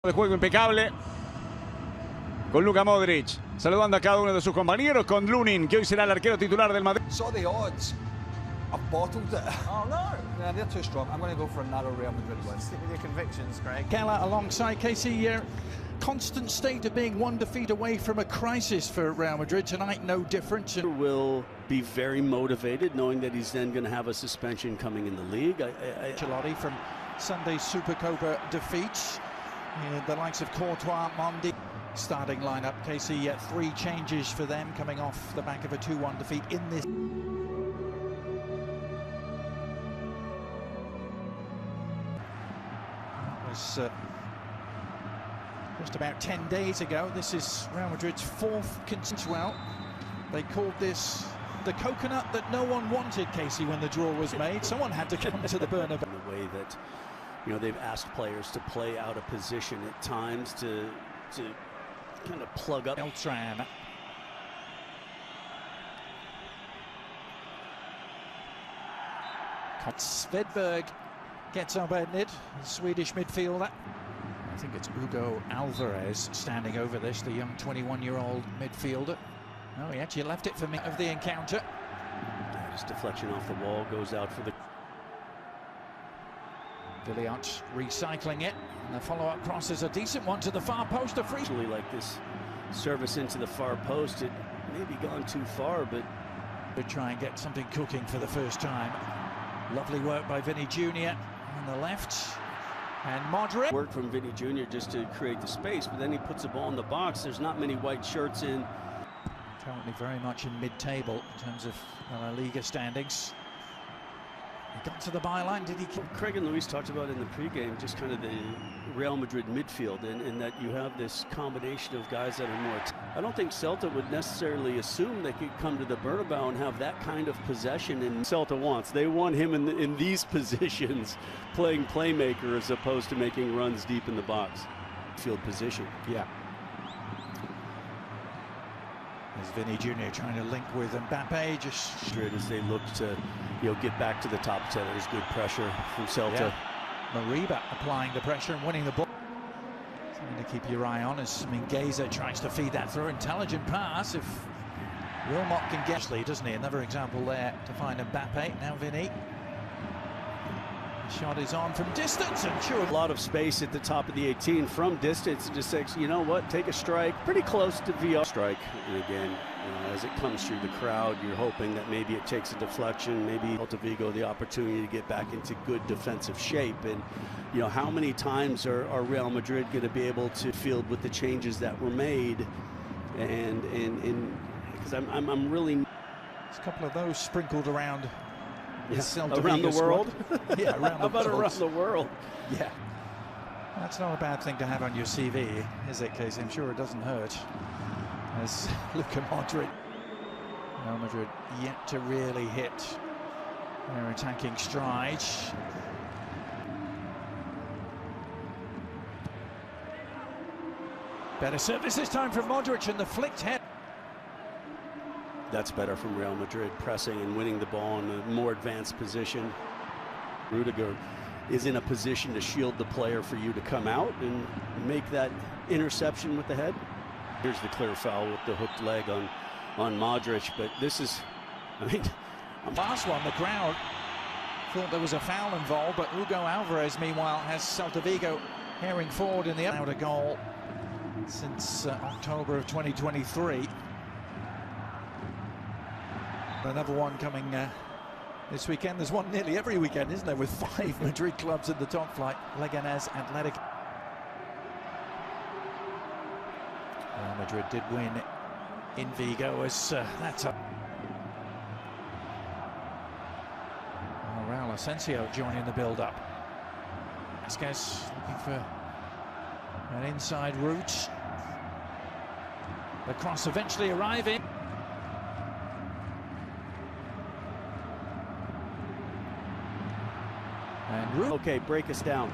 De juego impecable con Luka Modric, saludando a cada uno de sus compañeros, con Lunin, que hoy será el arquero titular del Madrid. Saw the odds. I've bottled it. Oh no! Yeah, they're too strong. I'm going to go for a narrow Real Madrid win. Stick with your convictions, Craig. Gala alongside Casey. Constant state of being one defeat away from a crisis for Real Madrid tonight. No different. Will be very motivated, knowing that he's then going to have a suspension coming in the league. Ancelotti from Sunday's Supercopa defeats. The likes of Courtois, Mondi. Starting lineup, Casey, 3 changes for them coming off the back of a 2-1 defeat in this. It was just about 10 days ago. This is Real Madrid's 4th consistent. Well, they called this the coconut that no one wanted, Casey, when the draw was made. Someone had to come to the Bernabeu. In the way that, you know, they've asked players to play out of position at times to kind of plug up. Beltran. Svedberg gets upended, the Swedish midfielder. I think it's Hugo Alvarez standing over this, the young 21-year-old midfielder. No, he actually left it for me of the encounter. Just deflection off the wall, goes out for the... Villiot recycling it, and the follow-up cross is a decent one to the far post. A free. Actually, like this service into the far post, it may be gone too far, but... To try and get something cooking for the first time. Lovely work by Vinny Jr. on the left. And Madrid. Work from Vinny Jr. just to create the space, but then he puts the ball in the box. There's not many white shirts in. Currently very much in mid-table in terms of La Liga standings. He got to the byline, did he? Craig and Luis talked about in the pregame just kind of the Real Madrid midfield, and that you have this combination of guys that are more... I don't think Celta would necessarily assume they could come to the Bernabeu and have that kind of possession, and Celta wants. They want him in these positions, playing playmaker as opposed to making runs deep in the box. Field position. Yeah. There's Vinny Jr. trying to link with Mbappe, just... As they look to, you know, get back to the top 10. There's good pressure from Celta. Yeah. Mariba applying the pressure and winning the ball. Something to keep your eye on as Mingueza tries to feed that through. Intelligent pass. If Wilmot can get lead, doesn't he? Another example there to find Mbappe. Now Vinny. The shot is on from distance, and sure. A lot of space at the top of the 18 from distance. And just says, you know what, take a strike. Pretty close to VR. Strike. And again, you know, as it comes through the crowd, you're hoping that maybe it takes a deflection, maybe Celta Vigo the opportunity to get back into good defensive shape. And, you know, how many times are Real Madrid going to be able to field with the changes that were made? And because I'm really... There's a couple of those sprinkled around. Yeah. Around the world? Yeah, around How about around the world? Yeah. That's not a bad thing to have on your CV, is it, Casey? I'm sure it doesn't hurt. As Luka Modric. Real Madrid yet to really hit their attacking stride. Better service this time from Modric, and the flicked head. That's better from Real Madrid, pressing and winning the ball in a more advanced position. Rudiger is in a position to shield the player for you to come out and make that interception with the head. Here's the clear foul with the hooked leg on Modric, but this is, I mean... Last one, the crowd thought there was a foul involved, but Hugo Alvarez, meanwhile, has Celta Vigo herring forward in the outer goal since October of 2023. Another one coming this weekend. There's one nearly every weekend, isn't there, with 5 Madrid clubs in the top flight. Leganés, Athletic. Real Madrid did win in Vigo as that's up. Raul Asensio joining the build-up. Vasquez looking for an inside route. The cross eventually arriving. And okay, break us down.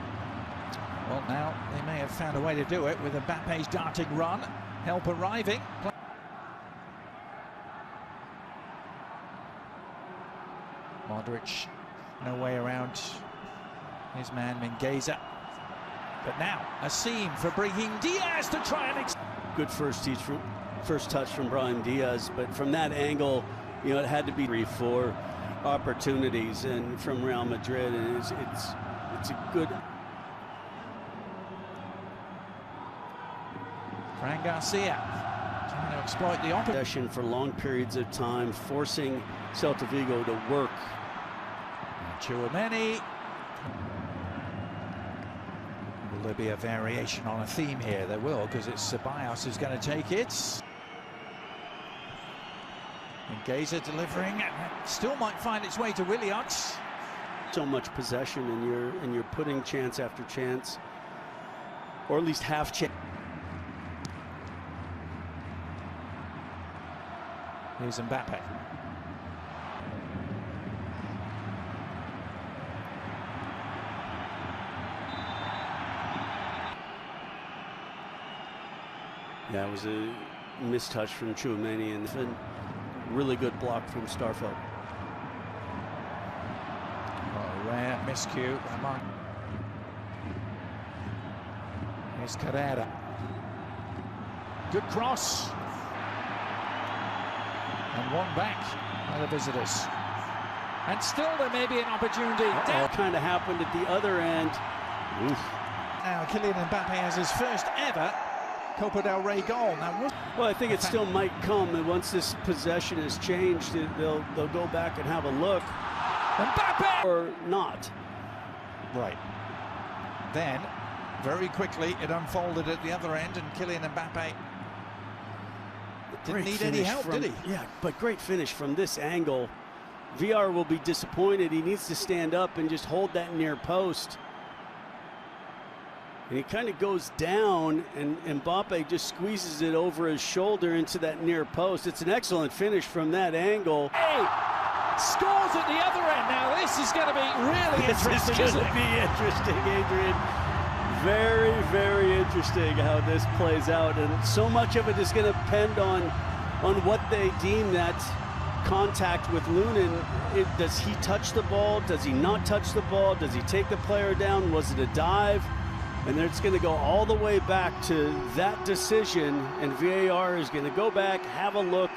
Well, now they may have found a way to do it with Mbappe's darting run. Help arriving. Modric, no way around his man Mingueza. But now a seam for Brahim Diaz to try and Good first touch from Brahim Diaz, but from that angle, you know, it had to be 3-4 opportunities, and from Real Madrid, and it's a good. Fran Garcia trying to exploit the Possession for long periods of time, forcing Celta Vigo to work. Tchouaméni. Will there be a variation on a theme here? There will, because it's Ceballos who's going to take it. And Geza delivering, still might find its way to Williams. So much possession, and you're putting chance after chance, or at least half chance. Here's Mbappe. Yeah, it was a mistouch from Tchouaméni, and a really good block from Starfelt. Oh, rare miscue among. Here's Carrera. Good cross. And one back by the visitors. And still there may be an opportunity. It kind of happened at the other end. Oof. Now Kylian Mbappe has his first ever Copa del Rey goal. Now, well, I think it still might come, and once this possession is changed, they'll go back and have a look. Mbappe! Or not. Right. Then, very quickly, it unfolded at the other end, and Kylian Mbappe didn't need any help, did he? Yeah, but great finish from this angle. VR will be disappointed. He needs to stand up and just hold that near post. And he kind of goes down, and Mbappe just squeezes it over his shoulder into that near post. It's an excellent finish from that angle. Hey! Scores at the other end. Now this is going to be really interesting, isn't it? This is going to be interesting, Adrian. Very, very interesting how this plays out, and so much of it is going to depend on what they deem that contact with Lunin. Does he touch the ball? Does he not touch the ball? Does he take the player down? Was it a dive? And it's going to go all the way back to that decision, and VAR is going to go back, have a look,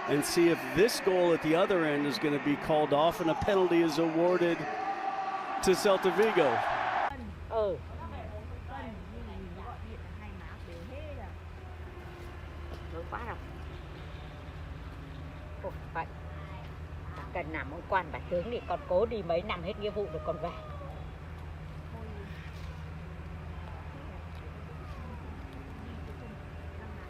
and see if this goal at the other end is going to be called off, and a penalty is awarded to Celta Vigo. Cần làm ông quan bà tướng thì còn cố đi mấy năm hết nghĩa vụ rồi còn về.